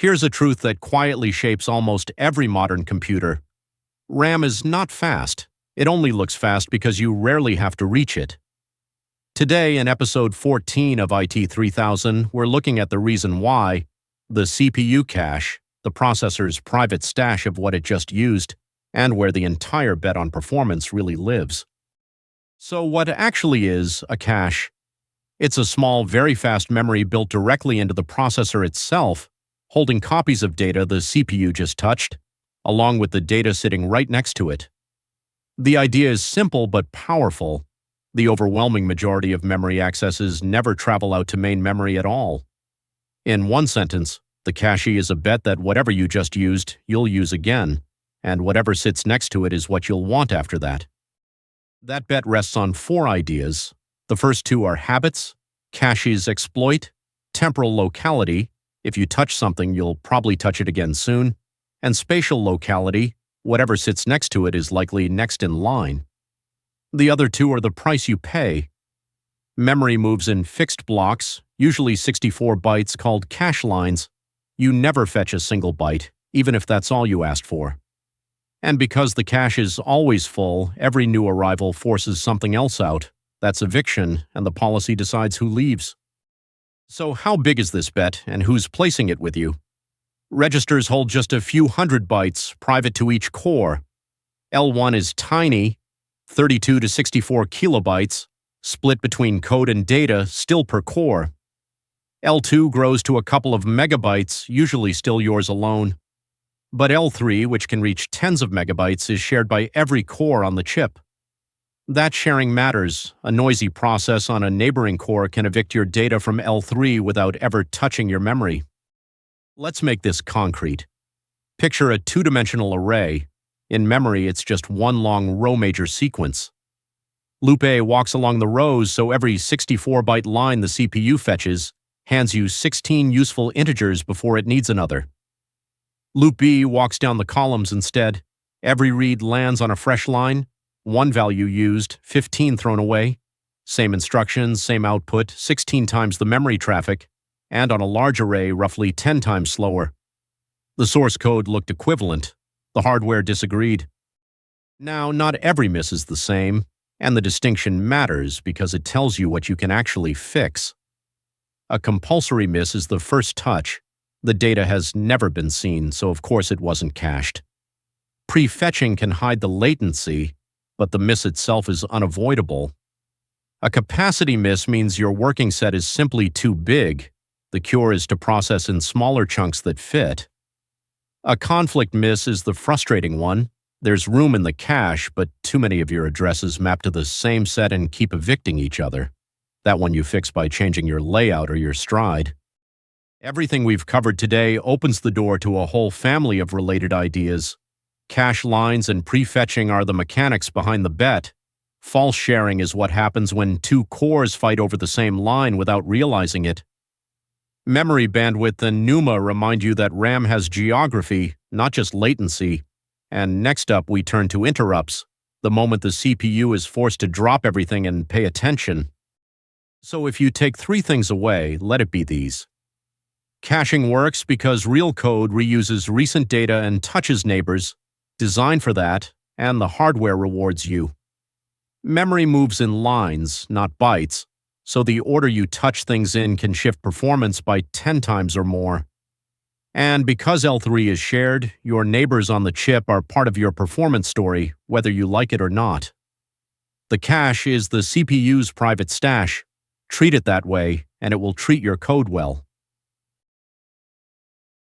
Here's a truth that quietly shapes almost every modern computer. RAM is not fast. It only looks fast because you rarely have to reach it. Today, in episode 14 of IT 3000, we're looking at the reason why, the CPU cache, the processor's private stash of what it just used, and where the entire bet on performance really lives. So what actually is a cache? It's a small, very fast memory built directly into the processor itself, holding copies of data the CPU just touched, along with the data sitting right next to it. The idea is simple but powerful. The overwhelming majority of memory accesses never travel out to main memory at all. In one sentence, the cache is a bet that whatever you just used, you'll use again, and whatever sits next to it is what you'll want after that. That bet rests on 4 ideas. The first 2 are habits, cache's exploit, temporal locality, if you touch something you'll probably touch it again soon, and spatial locality, whatever sits next to it is likely next in line. The other 2 are the price you pay. Memory moves in fixed blocks, usually 64 bytes called cache lines. You never fetch a single byte, even if that's all you asked for. And because the cache is always full, every new arrival forces something else out. That's eviction, and the policy decides who leaves. So how big is this bet, and who's placing it with you? Registers hold just a few hundred bytes, private to each core. L1 is tiny, 32 to 64 kilobytes, split between code and data, still per core. L2 grows to a couple of megabytes, usually still yours alone. But L3, which can reach tens of megabytes, is shared by every core on the chip. That sharing matters. A noisy process on a neighboring core can evict your data from L3 without ever touching your memory. Let's make this concrete. Picture a 2-dimensional array. In memory, it's just one long row major sequence. Loop A walks along the rows, so every 64-byte line the CPU fetches hands you 16 useful integers before it needs another. Loop B walks down the columns instead. Every read lands on a fresh line, 1 value used, 15 thrown away. Same instructions, same output, 16 times the memory traffic, and on a large array, roughly 10 times slower. The source code looked equivalent. The hardware disagreed. Now, not every miss is the same, and the distinction matters because it tells you what you can actually fix. A compulsory miss is the first touch. The data has never been seen, so of course it wasn't cached. Prefetching can hide the latency, but the miss itself is unavoidable. A capacity miss means your working set is simply too big. The cure is to process in smaller chunks that fit. A conflict miss is the frustrating one. There's room in the cache, but too many of your addresses map to the same set and keep evicting each other. That one you fix by changing your layout or your stride. Everything we've covered today opens the door to a whole family of related ideas. Cache lines and prefetching are the mechanics behind the bet. False sharing is what happens when 2 cores fight over the same line without realizing it. Memory bandwidth and NUMA remind you that RAM has geography, not just latency. And next up, we turn to interrupts, the moment the CPU is forced to drop everything and pay attention. So if you take 3 things away, let it be these. Caching works because real code reuses recent data and touches neighbors, designed for that, and the hardware rewards you. Memory moves in lines, not bytes, so the order you touch things in can shift performance by 10 times or more. And because L3 is shared, your neighbors on the chip are part of your performance story, whether you like it or not. The cache is the CPU's private stash. Treat it that way, and it will treat your code well.